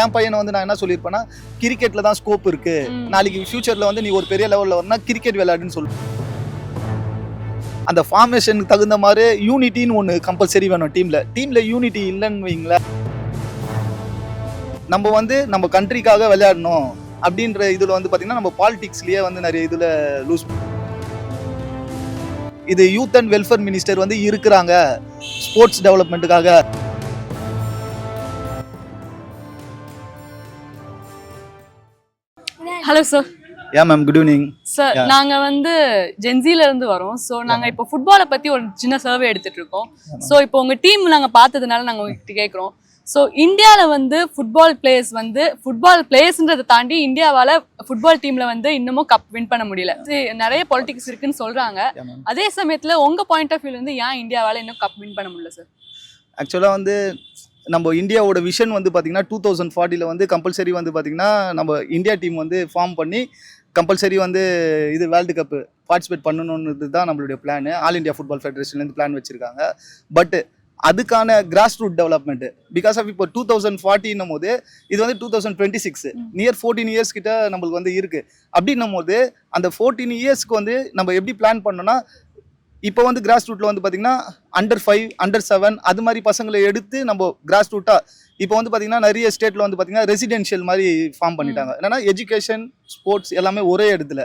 என் பையனை வந்து நான் என்ன சொல்லியிருப்பேன்னா கிரிக்கெட்ல தான் ஸ்கோப் இருக்கு, நாளைக்கு ஃபியூச்சர்ல வந்து நீ ஒரு பெரிய லெவல்ல வரனா கிரிக்கெட் விளையாடுன்னு சொல்லுவேன். அந்த ஃபார்மேஷனுக்கு தகுந்த மாதிரி யூனிட்டின்னு ஒன்று கம்பல்சரி வேணும். டீம்ல யூனிட்டி இல்லைன்னு வைங்களேன், நம்ம வந்து நம்ம கண்ட்ரிக்காக விளையாடணும் அப்படின்ற இதுல வந்து பாத்தீங்கன்னா நம்ம பாலிடிக்ஸ்லயே வந்து நிறைய இதுல லூஸ். இது யூத் அண்ட் வெல்ஃபேர் மினிஸ்டர் வந்து இருக்கிறாங்க ஸ்போர்ட்ஸ் டெவலப்மெண்ட்டுக்காக. Hello sir. Ma'am good evening sir. நாங்க வந்து ஜென்சில இருந்து வரோம். ஸோ நாங்க இப்போ ஃபுட்பாலை பத்தி ஒரு சின்ன சர்வே எடுத்துட்டு இருக்கோம். ஸோ இப்போ உங்க டீம் நாங்க பார்த்ததுனால நாங்க உங்ககிட்ட கேட்குறோம். ஸோ இந்தியாவில் வந்து ஃபுட்பால் பிளேயர்ஸ்ன்றதை தாண்டி இந்தியாவால் ஃபுட்பால் டீம்ல வந்து இன்னமும் கப் வின் பண்ண முடியல. நிறைய பாலிடிக்ஸ் இருக்குன்னு சொல்றாங்க. அதே சமயத்தில் உங்க பாயிண்ட் ஆஃப் வியூல இருந்து ஏன் இந்தியாவால் இன்னும் கப் வின் பண்ண முடியல சார்? ஆக்சுவலாக வந்து நம்ம இந்தியாவோட விஷன் வந்து பார்த்தீங்கன்னா 2040 வந்து கம்பல்சரி வந்து பார்த்தீங்கன்னா நம்ம இந்தியா டீம் வந்து ஃபார்ம் பண்ணி கம்பல்சரி வந்து இது வேர்ல்டு கப்பு பார்ட்டிசிபேட் பண்ணணுன்றது தான் நம்மளுடைய பிளான். ஆல் இந்தியா ஃபுட்பால் ஃபெடரேஷன்லேருந்து பிளான் வச்சுருக்காங்க. பட் அதுக்கான grass root development because of இப்போ 2040 போது இது வந்து 2026 நியர் 14 இயர்ஸ் கிட்ட நம்மளுக்கு வந்து இருக்கு. அப்படின்னும் போது அந்த 14 இயர்ஸ்க்கு வந்து நம்ம எப்படி பிளான் பண்ணோம்னா, இப்போ வந்து கிராஸ் ரூட்ல வந்து பார்த்தீங்கன்னா அண்டர் 5 அண்டர் 7 அது மாதிரி பசங்களை எடுத்து நம்ம கிராஸ் ரூட்டா இப்போ வந்து பார்த்தீங்கன்னா நிறைய ஸ்டேட்ல வந்து பார்த்தீங்கன்னா ரெசிடென்ஷியல் மாதிரி ஃபார்ம் பண்ணிட்டாங்க. என்னன்னா எஜுகேஷன் ஸ்போர்ட்ஸ் எல்லாமே ஒரே இடத்துல.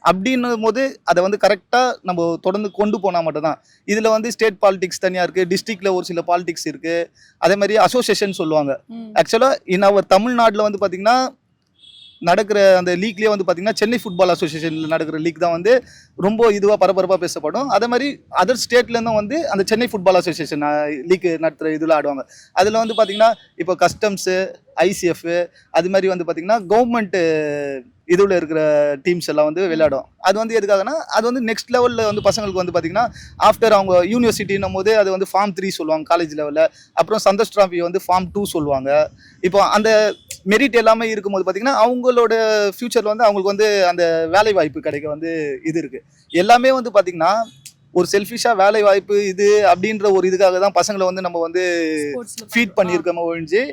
அப்படின்னும் போது அதை வந்து கரெக்டாக நம்ம தொடர்ந்து கொண்டு போனால் மட்டும்தான். இதில் வந்து ஸ்டேட் பாலிடிக்ஸ் தனியாக இருக்குது, டிஸ்ட்ரிக்டில் ஒரு சில பாலிடிக்ஸ் இருக்குது, அதே மாதிரி அசோசியேஷன் சொல்லுவாங்க. ஆக்சுவலாக இன் அவர் தமிழ்நாட்டில் வந்து பார்த்திங்கன்னா நடக்கிற அந்த லீக்லேயே வந்து பார்த்திங்கன்னா சென்னை ஃபுட்பால் அசோசியேஷனில் நடக்கிற லீக் தான் வந்து ரொம்ப இதுவாக பரபரப்பாக பேசப்படும். அதே மாதிரி அதர் ஸ்டேட்லேருந்தும் வந்து அந்த சென்னை ஃபுட்பால் அசோசியேஷன் லீக் நடத்துகிற இதில் ஆடுவாங்க. அதில் வந்து பார்த்திங்கன்னா இப்போ கஸ்டம்ஸு, ICF அது மாதிரி வந்து பார்த்திங்கன்னா கவர்மெண்ட் இதில் இருக்கிற டீம்ஸ் எல்லாம் வந்து விளையாடும். அது வந்து எதுக்காகனா அது வந்து நெக்ஸ்ட் லெவலில் வந்து பசங்களுக்கு வந்து பார்த்திங்கன்னா ஆஃப்டர் அவங்க யூனிவர்சிட்டின்னும் போது அது வந்து ஃபார்ம் 3 சொல்லுவாங்க காலேஜ் லெவலில். அப்புறம் சந்தோஷ் டிராஃபி வந்து ஃபார்ம் 2 சொல்லுவாங்க. இப்போ அந்த மெரிட் எல்லாமே இருக்கும்போது பார்த்திங்கன்னா அவங்களோட ஃப்யூச்சரில் வந்து அவங்களுக்கு வந்து அந்த வேலை வாய்ப்பு கிடைக்க வந்து இது இருக்குது. எல்லாமே வந்து பார்த்திங்கன்னா ஒரு செல்ஃபிஷாக வேலை வாய்ப்பு இது அப்படின்ற ஒரு இதுக்காக தான் பசங்களை வந்து நம்ம வந்து ஃபீட் பண்ணியிருக்கோம் ஒழிஞ்சு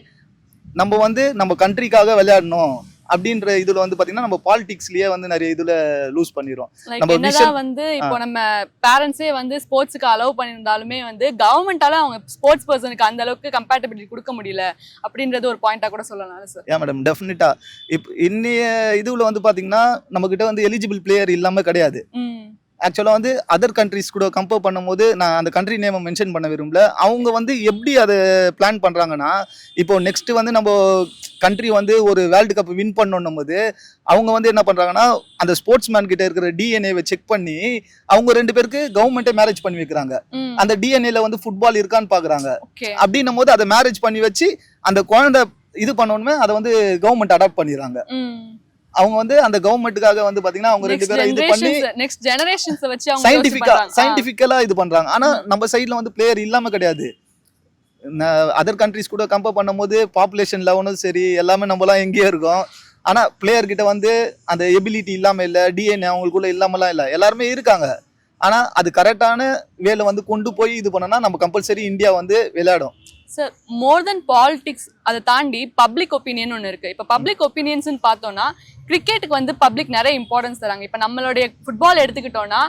நம்ம வந்து நம்ம கண்ட்ரிக்காக விளையாடணும் அப்படின்ற இதுல வந்து பாத்தீங்கன்னா நம்ம பாலிடிக்ஸ்லயே வந்து நிறைய இதுல லூஸ் பண்ணிரோம். நம்ம என்னதான் வந்து இப்போ நம்ம பேரண்ட்ஸே வந்து ஸ்போர்ட்ஸ்க்கு அலோவ் பண்ணியிருந்தாலுமே வந்து கவர்மெண்டால அவங்க ஸ்போர்ட்ஸ் பர்சனுக்கு அந்த அளவுக்கு கம்பேட்டபிலிட்டி கொடுக்க முடியல அப்படின்றது ஒரு பாயிண்டா கூட சொல்லலாம் சார். மேடம் டெஃபினட்டா இப்போ இன்னைய இதுல வந்து பாத்தீங்கன்னா நம்ம கிட்ட வந்து எலிஜிபிள் பிளேயர் இல்லாம கிடையாது. ஆக்சுவலாக வந்து அதர் கண்ட்ரிஸ் கூட கம்பேர் பண்ணும்போது நான் அந்த கண்ட்ரி நேமை மென்ஷன் பண்ண விரும்பல. அவங்க வந்து எப்படி அதை பிளான் பண்ணுறாங்கன்னா, இப்போ நெக்ஸ்ட் வந்து நம்ம கண்ட்ரி வந்து ஒரு வேர்ல்டு கப் வின் பண்ணணும் போது அவங்க வந்து என்ன பண்ணுறாங்கன்னா அந்த ஸ்போர்ட்ஸ் மேன் கிட்ட இருக்கிற டிஎன்ஏவை செக் பண்ணி அவங்க 2 பேருக்கு கவர்மெண்ட்டே மேரேஜ் பண்ணி வைக்கிறாங்க. அந்த டிஎன்ஏல வந்து ஃபுட்பால் இருக்கான்னு பார்க்குறாங்க. அப்படின்னும் போது அதை மேரேஜ் பண்ணி வச்சு அந்த குழந்தை இது பண்ணணுமே அதை வந்து கவர்மெண்ட் அடாப்ட் பண்ணிடுறாங்க. அவங்க வந்து அந்த கவர்மெண்ட்டுக்காக வந்து பாத்தீங்கன்னா அவங்க 2 பேரும் இது பண்ணி நெக்ஸ்ட் ஜெனரேஷன்ஸ் வச்சு அவங்க சயின்டிஃபிக்கலா இது பண்றாங்க. ஆனா நம்ம சைடுல வந்து பிளேயர் இல்லாம கிடையாது. அதர் கண்ட்ரிஸ் கூட கம்பேர் பண்ணும்போது பாப்புலேஷன் லெவலும் சரி எல்லாமே நம்மலாம் எங்கேயே இருக்கோம். ஆனா பிளேயர் கிட்ட வந்து அந்த எபிலிட்டி இல்லாம இல்ல, டிஎன்ஏ அவங்களுக்குள்ள இல்லாமலாம் இல்ல, எல்லாருமே இருக்காங்க. ஆனா அது கரெக்டான வேலை வந்து கொண்டு போய் இது பண்ணனா நம்ம கம்பல்சரி இந்தியா வந்து விளையாடும். சார், மோர் தென் பாலிடிக்ஸ் அதை தாண்டி பப்ளிக் ஒப்பீனியன் ஒன்று இருக்குது. இப்போ பப்ளிக் ஒப்பீனியன்ஸ்ன்னு பார்த்தோன்னா கிரிக்கெட்டுக்கு வந்து பப்ளிக் நிறைய இம்பார்ட்டன்ஸ் தராங்க. இப்போ நம்மளுடைய ஃபுட்பால் எடுத்துக்கிட்டோன்னா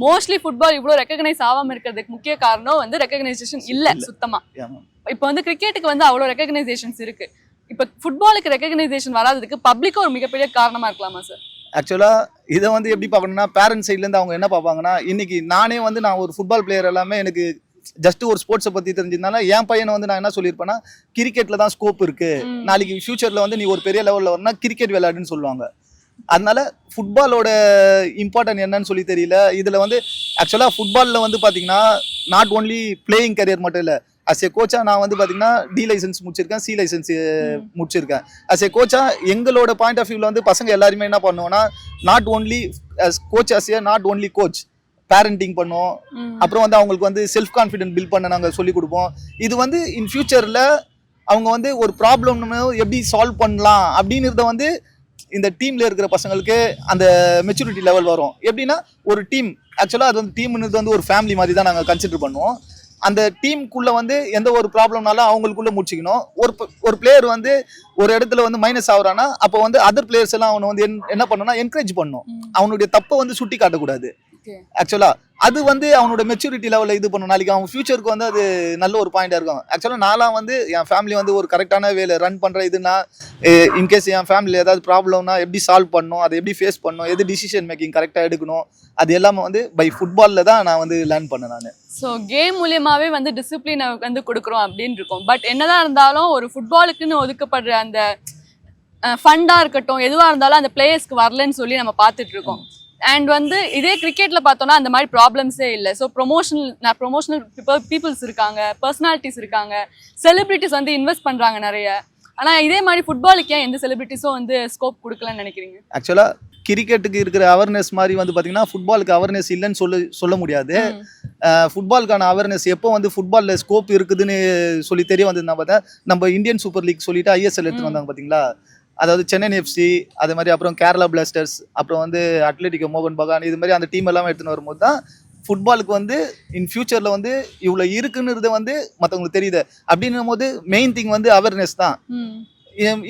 மோஸ்ட்லி ஃபுட்பால் இவ்வளோ ரெக்கக்னைஸ் ஆகாமல் இருக்கிறதுக்கு முக்கிய காரணம் வந்து ரெக்கக்னைசேஷன் இல்லை சுத்தமாக. இப்போ வந்து கிரிக்கெட்டுக்கு வந்து அவ்வளோ ரெக்கக்னைசேஷன்ஸ் இருக்குது. இப்போ ஃபுட்பாலுக்கு ரெக்கக்னைசேஷன் வராததுக்கு பப்ளிக்கும் ஒரு மிகப்பெரிய காரணமாக இருக்கலாமா சார்? ஆக்சுவலாக இதை வந்து எப்படி பார்க்கணும்னா பேரண்ட்ஸ் சைட்லேருந்து அவங்க என்ன பார்ப்பாங்கன்னா, இன்னைக்கு நானே வந்து நான் ஒரு ஃபுட்பால் பிளேயர் எல்லாமே எனக்கு ஜஸ்ட் ஒரு ஸ்போர்ட்ஸை பற்றி தெரிஞ்சிருந்தால என் பையனை வந்து நான் என்ன சொல்லியிருப்பேன்னா கிரிக்கெட்ல தான் ஸ்கோப் இருக்கு, நாளைக்கு ஃபியூச்சர்ல வந்து நீ ஒரு பெரிய லெவலில் வரனா கிரிக்கெட் விளையாடுன்னு சொல்லுவாங்க. அதனால ஃபுட்பாலோட இம்பார்ட்டன்ட் என்னன்னு சொல்லி தெரியல. இதுல வந்து ஆக்சுவலாக ஃபுட்பாலில் வந்து பார்த்தீங்கன்னா நாட் ஓன்லி பிளேயிங் கரியர் மட்டும் இல்லை, அஸ் ஏ கோச்சா நான் வந்து பார்த்தீங்கன்னா D லைசன்ஸ் முடிச்சிருக்கேன், C லைசன்ஸ் முடிச்சிருக்கேன். அஸ் ஏ கோச்சா எங்களோட பாயிண்ட் ஆஃப் வியூவில் வந்து பசங்க எல்லாருமே என்ன பண்ணுவோம்னா not only coach as a not only coach parenting பண்ணுவோம். அப்புறம் வந்து அவங்களுக்கு வந்து செல்ஃப் கான்ஃபிடென்ட் பில்ட் பண்ண நாங்கள் சொல்லிக் கொடுப்போம். இது வந்து இன் ஃபியூச்சரில் அவங்க வந்து ஒரு ப்ராப்ளம் எப்படி சால்வ் பண்ணலாம் அப்படின்றத வந்து இந்த டீமில் இருக்கிற பசங்களுக்கு அந்த மெச்சூரிட்டி லெவல் வரும். எப்படின்னா ஒரு டீம் ஆக்சுவலாக அது வந்து டீம்ன்றது வந்து ஒரு ஃபேமிலி மாதிரி தான் நாங்கள் கன்சிடர் பண்ணுவோம். அந்த டீமுக்குள்ள வந்து எந்த ஒரு ப்ராப்ளம்னாலும் அவங்களுக்குள்ள முடிச்சுக்கணும். ஒரு பிளேயர் வந்து ஒரு இடத்துல வந்து மைனஸ் ஆகுறானா அப்போ வந்து அதர் பிளேயர்ஸ் எல்லாம் அவனை வந்து என்ன பண்ணணும்னா என்கரேஜ் பண்ணணும். அவனுடைய தப்பை வந்து சுட்டி காட்டக்கூடாது. ஆக்சுவலா அது வந்து அவனோட மெச்சூரிட்டி லெவலில் இது பண்ணும். நாளைக்கு அவன் ஃபியூச்சருக்கு வந்து அது நல்ல ஒரு பாயிண்டா இருக்கும். ஆக்சுவலா நான்லாம் வந்து என் ஃபேமிலி வந்து ஒரு கரெக்டான வேலை ரன் பண்ற இதுனா இன்கேஸ் என் ஃபேமிலியில் ஏதாவது ப்ராப்ளம்னா எப்படி சால்வ் பண்ணணும், அதை எப்படி ஃபேஸ் பண்ணணும், எது டிசிஷன் மேக்கிங் கரெக்டாக எடுக்கணும், அது எல்லாமே வந்து பை ஃபுட்பாலில் தான் நான் வந்து லேர்ன் பண்ணேன் நான். ஸோ கேம் மூலியமாவே வந்து டிசிப்ளினை வந்து கொடுக்குறோம் அப்படின்னு இருக்கும். பட் என்னதான் இருந்தாலும் ஒரு ஃபுட்பாலுக்குன்னு ஒதுக்கப்படுற அந்த ஃபண்டா இருக்கட்டும் எதுவாக இருந்தாலும் அந்த பிளேயர்ஸ்க்கு வரலன்னு சொல்லி நம்ம பார்த்துட்டு இருக்கோம். அண்ட் வந்து இதே கிரிக்கெட்ல பார்த்தோம்னா அந்த மாதிரி ப்ராப்ளம்ஸே இல்லை. ஸோ ப்ரொமோஷனல் பீப்புள்ஸ் இருக்காங்க, பர்சனாலிட்டிஸ் இருக்காங்க, செலிபிரிட்டிஸ் வந்து இன்வெஸ்ட் பண்றாங்க நிறைய. ஆனா இதே மாதிரி ஃபுட்பாலுக்கு ஏன் எந்த செலிபிரிட்டிஸும் வந்து ஸ்கோப் கொடுக்கலன்னு நினைக்கிறீங்க? ஆக்சுவலா கிரிக்கெட்டுக்கு இருக்கிற அவேர்னஸ் மாதிரி வந்து பார்த்தீங்கன்னா ஃபுட்பாலுக்கு அவேர்னஸ் இல்லைன்னு சொல்ல முடியாது. ஃபுட்பாலுக்கான அவேர்னஸ் எப்போ வந்து ஃபுட்பாலில் ஸ்கோப் இருக்குதுன்னு சொல்லி தெரிய வந்ததுன்னா பார்த்தா நம்ம இந்தியன் சூப்பர் லீக் சொல்லிட்டு ஐஎஸ்எல் எடுத்துட்டு வந்தாங்க பார்த்தீங்களா. அதாவது சென்னை எஃப்சி, அது மாதிரி அப்புறம் கேரளா பிளாஸ்டர்ஸ், அப்புறம் வந்து அட்லெட்டிகோ மோகன் பகான், இது மாதிரி அந்த டீம் எல்லாமே எடுத்துன்னு வரும்போது தான் ஃபுட்பாலுக்கு வந்து இன் ஃபியூச்சரில் வந்து இவ்வளோ இருக்குன்னுறது வந்து மற்றவங்களுக்கு தெரியுது. அப்படின்னும் போது மெயின் திங் வந்து அவேர்னஸ் தான்.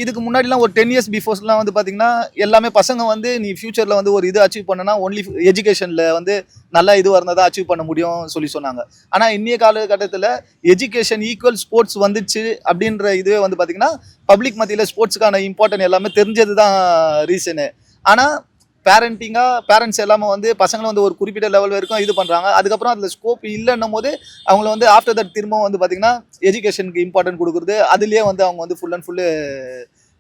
இதுக்கு முன்னாடிலாம் ஒரு 10 years பிஃபோர்ஸ்லாம் வந்து பார்த்தீங்கன்னா எல்லாமே பசங்க வந்து நீ ஃபியூச்சரில் வந்து ஒரு இது அச்சீவ் பண்ணனா ஒன்லி எஜுகேஷனில் வந்து நல்லா இதுவாக இருந்தால் தான் அச்சீவ் பண்ண முடியும் சொல்லி சொன்னாங்க. ஆனால் இன்னைய காலகட்டத்தில் எஜுகேஷன் ஈக்குவல் ஸ்போர்ட்ஸ் வந்துச்சு அப்படின்ற இதுவே வந்து பார்த்தீங்கன்னா பப்ளிக் மத்தியில் ஸ்போர்ட்ஸுக்கான இம்பார்ட்டன்ட் எல்லாமே தெரிஞ்சது தான் ரீசனு. ஆனால் பேரண்ட்ஸ் எல்லாமே வந்து பசங்களை வந்து ஒரு குறிப்பிட்ட லெவல் வரைக்கும் இது பண்ணுறாங்க. அதுக்கப்புறம் அதில் ஸ்கோப் இல்லைன்னும் போது அவங்கள வந்து ஆஃப்டர் தட் திரும்பவும் வந்து பார்த்தீங்கன்னா எஜுகேஷனுக்கு இம்பார்ட்டன்ட் கொடுக்குறது, அதுலேயே வந்து அவங்க வந்து ஃபுல் அண்ட் ஃபுல்லு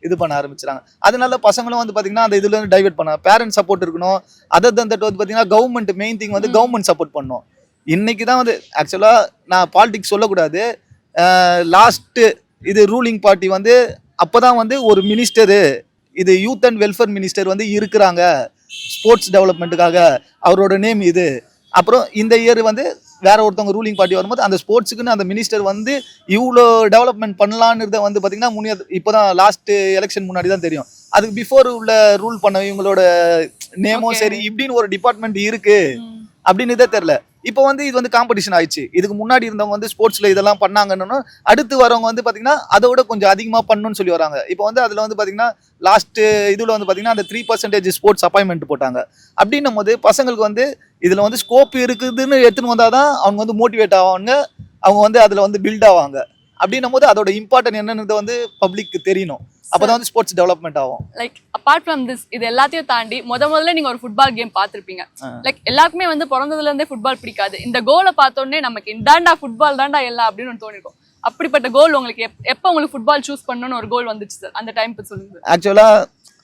இது பண்ண ஆரம்பிச்சுறாங்க. அதனால பசங்களும் வந்து பார்த்தீங்கன்னா அந்த இதில் வந்து டைவெர்ட் பண்ண பேரண்ட் சப்போர்ட் இருக்கணும். அதர் தன் தட் வந்து பார்த்தீங்கன்னா கவர்மெண்ட் மெயின் திங் வந்து கவர்மெண்ட் சப்போர்ட் பண்ணணும். இன்னைக்கு தான் வந்து ஆக்சுவலாக நான் பாலிடிக்ஸ் சொல்லக்கூடாது. லாஸ்ட்டு இது ரூலிங் பார்ட்டி வந்து அப்போ தான் வந்து ஒரு மினிஸ்டரு, இது யூத் அண்ட் வெல்ஃபேர் மினிஸ்டர் வந்து இருக்கிறாங்க ஸ்போர்ட்ஸ் டெவலப்மெண்ட்டுக்காக, அவரோட நேம் இது. அப்புறம் இந்த இயர் வந்து வேற ஒருத்தவங்க ரூலிங் பார்ட்டி வரும்போது அந்த ஸ்போர்ட்ஸுக்குன்னு அந்த மினிஸ்டர் வந்து இவ்வளோ டெவலப்மெண்ட் பண்ணலான்னு வந்து பார்த்தீங்கன்னா இப்போதான் லாஸ்ட் எலெக்ஷன் முன்னாடி தான் தெரியும். அதுக்கு பிஃபோர் உள்ள ரூல் பண்ண இவங்களோட நேமும் சரி இப்படின்னு ஒரு டிபார்ட்மெண்ட் இருக்கு அப்படின்னு இதே தெரியல. இப்போ வந்து இது வந்து காம்படிஷன் ஆயிடுச்சு. இதுக்கு முன்னாடி இருந்தவங்க வந்து ஸ்போர்ட்ஸ்ல இதெல்லாம் பண்ணாங்கன்னு அடுத்து வரவங்க வந்து பாத்தீங்கன்னா அதோட கொஞ்சம் அதிகமா பண்ணணும்னு சொல்லி வராங்க. இப்போ வந்து அதுல வந்து பாத்தீங்கன்னா லாஸ்ட் இதுல வந்து பாத்தீங்கன்னா அந்த 3% ஸ்போர்ட்ஸ் அப்பாயின்மெண்ட் போட்டாங்க. அப்படின்னும் போது பசங்களுக்கு வந்து இதுல வந்து ஸ்கோப் இருக்குதுன்னு எடுத்துன்னு வந்தாதான் அவங்க வந்து மோட்டிவேட் ஆவாங்க, அவங்க வந்து அதுல வந்து பில்ட் ஆவாங்க. அப்படின்னும் போது அதோட இம்பார்ட்டன்ட் என்னன்னு வந்து பப்ளிக்கு தெரியணும். அப்பதான் வந்து ஸ்போர்ட்ஸ் டெவலப்மெண்ட் ஆகும். லைக் அபார்ட் ஃப்ரம் திஸ் இது எல்லாத்தையும் தாண்டி முதல்ல நீங்க ஒரு ஃபுட்பால் கேம் பார்த்திருப்பீங்க. லைக் எல்லாருக்குமே வந்து பிறந்ததுல இருந்தே ஃபுட்பால் பிடிக்காது. இந்த கோலை பார்த்தோன்னே நமக்கு இந்தாண்டா ஃபுட்பால் தாண்டா எல்லாம் அப்படின்னு தோணிருக்கும். அப்படிப்பட்ட கோல் உங்களுக்கு எப்போ உங்களுக்கு ஃபுட்பால் சூஸ் பண்ணணும்னு ஒரு கோல் வந்துச்சு சார், அந்த டைம் சொல்லுங்க. ஆக்சுவலா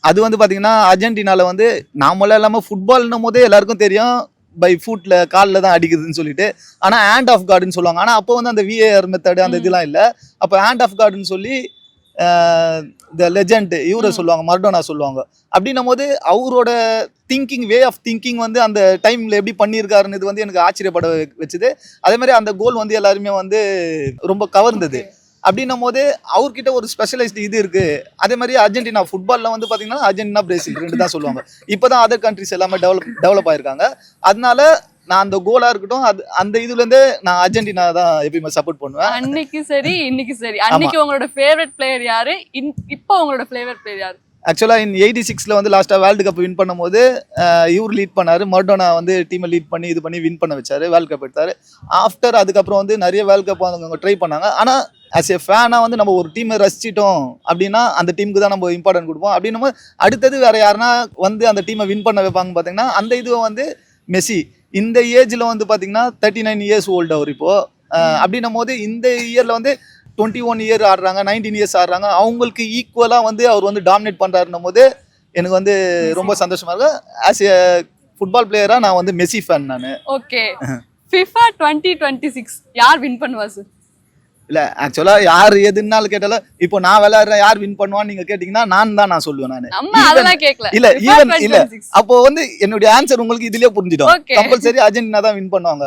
அது வந்து பாத்தீங்கன்னா அர்ஜென்டினால வந்து நாமளே இல்லாம ஃபுட்பால்னும் போதே எல்லாருக்கும் தெரியும் பை ஃபுட்ல காலில் தான் அடிக்குதுன்னு சொல்லிட்டு. ஆனால் ஹேண்ட் ஆஃப் கார்டுன்னு சொல்லுவாங்க. ஆனால் அப்போ வந்து அந்த விஏஆர் மெத்தடு அந்த இதெல்லாம் இல்லை. அப்போ ஹேண்ட் ஆஃப் கார்டுன்னு சொல்லி த லெஜண்ட் இவரை சொல்லுவாங்க, மர்டோனா சொல்லுவாங்க. அப்படின்னும் போது அவரோட வே ஆஃப் திங்கிங் வந்து அந்த டைம்ல எப்படி பண்ணியிருக்காருன்னு இது வந்து எனக்கு ஆச்சரியப்பட வச்சுது. அதே மாதிரி அந்த கோல் வந்து எல்லாருமே வந்து ரொம்ப கவர்ந்தது. அப்படின்னும் போது அவர்கிட்ட ஒரு ஸ்பெஷலைஸ்டு இது இருக்கு. அதே மாதிரி அர்ஜென்டினா ஃபுட்பால்ல வந்து பாத்தீங்கன்னா அர்ஜென்டினா பிரேசில் ரெண்டு தான் சொல்லுவாங்க. இப்போதான் அதர் கண்ட்ரிஸ் எல்லாமே டெவலப் ஆயிருக்காங்க. அதனால நான் அந்த கோலா இருக்கட்டும் அந்த இதுல இருந்தே நான் அர்ஜென்டினா தான் எப்பயுமே சப்போர்ட் பண்ணுவேன். அன்னைக்கு சரி இன்னைக்கு சரி. அன்னைக்கு உங்களோட ஃபேவரட் பிளேயர் யாரு, இப்போ உங்களோட ஃபேவரட் பிளேயர் யாரு? ஆக்சுவலா இன் 86ல வந்து லாஸ்டா வேர்ல்டு கப் வின் பண்ணும்போது இவர் லீட் பண்ணாரு, மர்டோனா வந்து டீமை லீட் பண்ணி இது பண்ணி வின் பண்ண வச்சாரு, வேர்ல்டு கப் எடுத்தாரு. ஆஃப்டர் அதுக்கப்புறம் வந்து நிறைய வேர்ல்டு கப் அவங்க ட்ரை பண்ணாங்க. ஆனா ஆஸ் ஏ ஃபேனா வந்து நம்ம ஒரு டீமை ரசிச்சிட்டோம் அப்படின்னா அந்த டீமுக்கு தான் நம்ம இம்பார்ட்டன்ட் கொடுப்போம். அப்படின்னும் அடுத்தது வேற யாருன்னா வந்து அந்த டீமை வின் பண்ண வைப்பாங்க பாத்தீங்கன்னா அந்த இதுவை வந்து மெஸ்ஸி. இந்த ஏஜ்ல வந்து பாத்தீங்கன்னா 39 years ஓல்டு அவர் இப்போ. அப்படின்னும் போது இந்த இயர்ல வந்து 21 year ஆடுறாங்க, 19 years ஆடுறாங்க. அவங்களுக்கு ஈக்குவலா வந்து அவர் வந்து டாமினேட் பண்றாருன்னும் போது எனக்கு வந்து ரொம்ப சந்தோஷமா இருக்கு. ஆஸ் ஏ ஃபுட்பால் பிளேயரா நான் வந்து மெஸ்ஸி ஃபேன் நானு. ஓகே, FIFA 2026 யார் வின் பண்ணுவா சார்? இல்ல ஆக்சுவலா யார் எதுனாலும் கேட்டாலும் இப்போ நான் விளையாடுறேன் யார் வின் பண்ணுவான்னு நீங்க கேட்டீங்கன்னா நான் சொல்லுவேன் நானு. இல்ல ஈவன் இல்ல அப்போ வந்து என்னுடைய ஆன்சர் உங்களுக்கு இதுலயே புரிஞ்சிடும். கம்பல்சரி அர்ஜென்டினா தான் வின் பண்ணுவாங்க.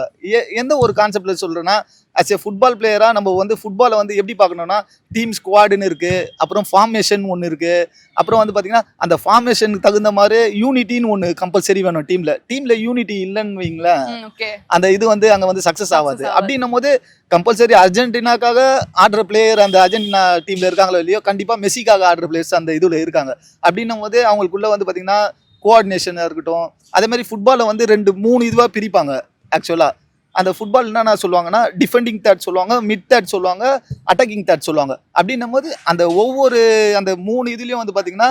எந்த ஒரு கான்செப்ட்ல சொல்றேன்னா ஆஸ் ஏ ஃபுட்பால் பிளேயராக நம்ம வந்து ஃபுட்பாலை வந்து எப்படி பார்க்கணும்னா டீம் ஸ்குவாடுன்னு இருக்குது, அப்புறம் ஃபார்மேஷன் ஒன்று இருக்குது, அப்புறம் வந்து பார்த்தீங்கன்னா அந்த ஃபார்மேஷனுக்கு தகுந்த மாதிரி யூனிட்டின்னு ஒன்று கம்பல்சரி வேணும் டீமில் யூனிட்டி இல்லைன்னு வைங்களேன், ஓகே அந்த இது வந்து அங்கே வந்து சக்ஸஸ் ஆகாது. அப்படின்னும் போது கம்பல்சரி அர்ஜென்டினாக்காக ஆடுற பிளேயர் அந்த அர்ஜென்டினா டீமில் இருக்காங்களோ இல்லையோ, கண்டிப்பாக மெஸ்ஸிக்காக ஆடுற பிளேயர்ஸ் அந்த இதில் இருக்காங்க. அப்படின்னும் போது அவங்களுக்குள்ள வந்து பார்த்தீங்கன்னா கோஆர்டினேஷனாக இருக்கட்டும், அதே மாதிரி ஃபுட்பாலை வந்து 2-3 இதுவாக பிரிப்பாங்க. ஆக்சுவலாக அந்த ஃபுட்பால் என்னென்ன சொல்லுவாங்கன்னா டிஃபெண்டிங் தேர்ட் சொல்லுவாங்க, மிட் தேர்ட் சொல்லுவாங்க, அட்டாக்கிங் தேர்ட் சொல்லுவாங்க. அப்படின்னும் போது அந்த ஒவ்வொரு அந்த 3 இதுலேயும் வந்து பார்த்தீங்கன்னா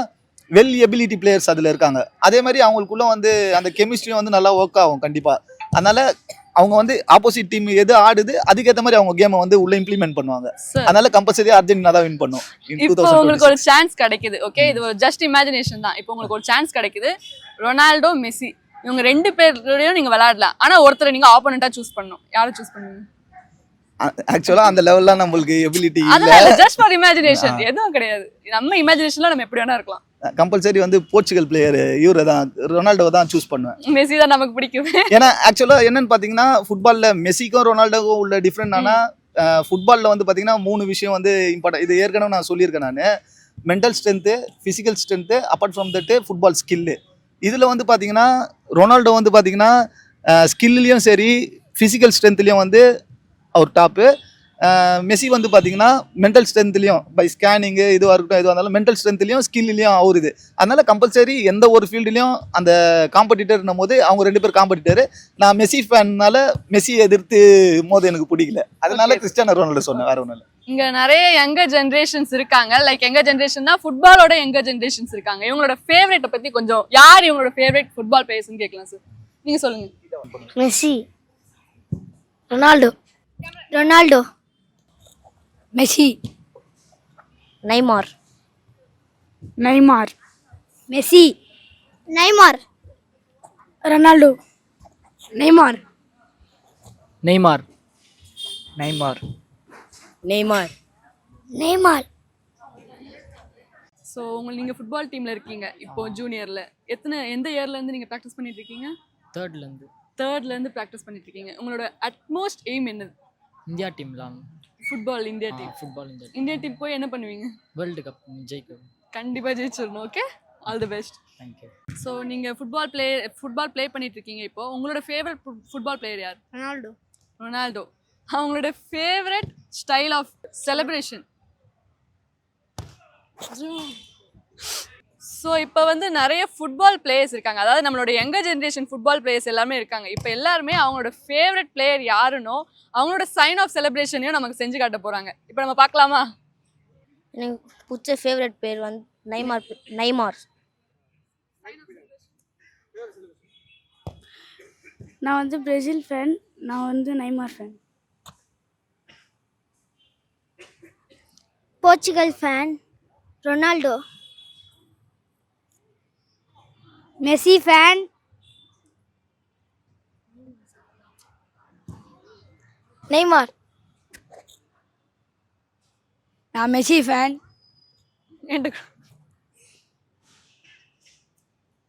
வெல் எபிலிட்டி பிளேயர்ஸ் அதில் இருக்காங்க. அதே மாதிரி அவங்களுக்குள்ள வந்து அந்த கெமிஸ்ட்ரியும் வந்து நல்லா ஒர்க் ஆகும் கண்டிப்பாக. அதனால அவங்க வந்து ஆப்போசிட் டீம் எது ஆடுது அதுக்கேற்ற மாதிரி அவங்க கேமை வந்து உள்ள இம்ப்ளிமெண்ட் பண்ணுவாங்க. அதனால கம்பல்சரி அர்ஜென்டினா தான் வின் பண்ணும். இப்போ உங்களுக்கு ஒரு சான்ஸ் கிடைக்குது, ஓகே, இது ஒரு ஜஸ்ட் இமேஜினேஷன் தான். இப்போ உங்களுக்கு ஒரு சான்ஸ் கிடைக்குது, ரொனால்டோ மெஸ்ஸி இவங்க 2 பேரோடையும் நீங்க விளையாடலாம், ஆனா ஒருத்தரை நீங்க ஆப்போனண்டா சூஸ் பண்ணணும். யாரை சூஸ் பண்ணுவீங்க? ஆக்சுவலா அந்த லெவல்ல நம்மளுக்கு எபிலிட்டி இல்ல. அதனால ஜஸ்ட் ஃபார் இமேஜினேஷன், எதுவும் கிடையாது. நம்ம இமேஜினேஷன்ல நம்ம எப்படி வேணா இருக்கலாம். கம்பல்சரி வந்து போர்ச்சுகல் பிளேயர் இவரை தான், ரொனால்டோவை தான் சூஸ் பண்ணுவேன். மெஸ்ஸி தான் நமக்கு பிடிக்கும். ஏன்னா ஆக்சுவலா என்னன்னு பாத்தீங்கன்னா ஃபுட்பால்ல மெஸ்ஸிக்கும் ரொனால்டோக்கும் உள்ள டிஃப்ரெண்ட் ஆனா ஃபுட்பால்ல வந்து பாத்தீங்கன்னா 3 விஷயம் வந்து இம்பார்ட்டன்ட். இது ஏற்கனவே நான் சொல்லியிருக்கேன். நான் mental strength, physical strength, apart from that football skill. இதில் வந்து பார்த்தீங்கன்னா ரொனால்டோ வந்து பார்த்தீங்கன்னா ஸ்கில்லையும் சரி ஃபிசிக்கல் ஸ்ட்ரென்த்லேயும் வந்து அவர் டாப்பு. மெஸ்ஸி வந்து பார்த்தீங்கன்னா மென்டல் ஸ்ட்ரென்த்லேயும் பை ஸ்கேனிங்கு இதுவாக இருக்கட்டும், எதுவாக இருந்தாலும் மென்டல் ஸ்ட்ரென்த்லேயும் ஸ்கில்லையும் அவர் இது. அதனால் கம்பல்சரி எந்த ஒரு ஃபீல்டுலையும் அந்த காம்படிட்டர்னும் போது அவங்க 2 பேர் காம்படிட்டர். நான் மெஸ்ஸி ஃபேன்னால மெஸ்ஸி எதிர்த்து மோது எனக்கு பிடிக்கல, அதனால கிறிஸ்டியானோ ரொனால்டோ சொன்னேன், வேற ஒன்றும் இல்லை. இங்க நிறைய யங்கர் ஜெனரேஷன்ஸ் இருக்காங்க. லைக் யங்கர் ஜெனரேஷன்னா ஃபுட்பாலோட யங்கர் ஜெனரேஷன்ஸ் இருக்காங்க. இவங்களோட ஃபேவரட்டை பத்தி கொஞ்சம், யார் இவங்களோட ஃபேவரட் ஃபுட்பால் பிளேயர்ஸ்னு கேட்கலாம் சார். நீங்க சொல்லுங்க. Messi, Ronaldo, Ronaldo, Messi, Neymar, Neymar, Messi, Neymar, Ronaldo, Neymar, Neymar, Neymar, Neymar, Neymar. So நீங்க ஃபுட்பால் டீம்ல இருக்கீங்க இப்போ ஜூனியர்ல. எந்த இயர்ல இருந்து நீங்க ப்ராக்டிஸ் பண்ணிட்டு இருக்கீங்க? தேர்ட்ல இருந்து ப்ராக்டிஸ் பண்ணிட்டு இருக்கீங்க. உங்களோட அட்மோஸ்ட் எய்ம் என்னது? இந்தியா டீம்லாம் football India team. India team போய் என்ன பண்ணுவீங்க? வேர்ல்டு கப் ஜெயிக்கும். கண்டிப்பா ஜெயிச்சிடணும். Okay, all the best. Thank you. So நீங்க ஃபுட்பால் ப்ளே பண்ணிட்டு இருக்கீங்க இப்போ. உங்களோட ஃபேவரட் ஃபுட்பால் பிளேயர் யார்? ரொனால்டோ. ரொனால்டோ. அவங்களோட favourite style of celebration? So இப்போ வந்து நிறைய ஃபுட்பால் பிளேயர்ஸ் இருக்காங்க, அதாவது நம்மளோட யங்கர் ஜென்ரேஷன் ஃபுட்பால் பிளேயர்ஸ் எல்லாமே இருக்காங்க. இப்போ எல்லாருமே அவங்களோட ஃபேவரட் பிளேயர் யாருன்னோ அவங்களோட சைன் ஆஃப் செலிப்ரேஷனையும் நமக்கு செஞ்சு காட்ட போகிறாங்க. இப்போ நம்ம பார்க்கலாமா? எனக்கு பிடிச்ச ஃபேவரட் பேர் வந்து நெய்மார். நெய்மார். நான் வந்து பிரேசில் ஃபேன். நான் வந்து Neymar fan. Portugal fan. Ronaldo. Messi fan. Neymar. நான் மெஸ்ஸி ஃபேன். என்கிட்ட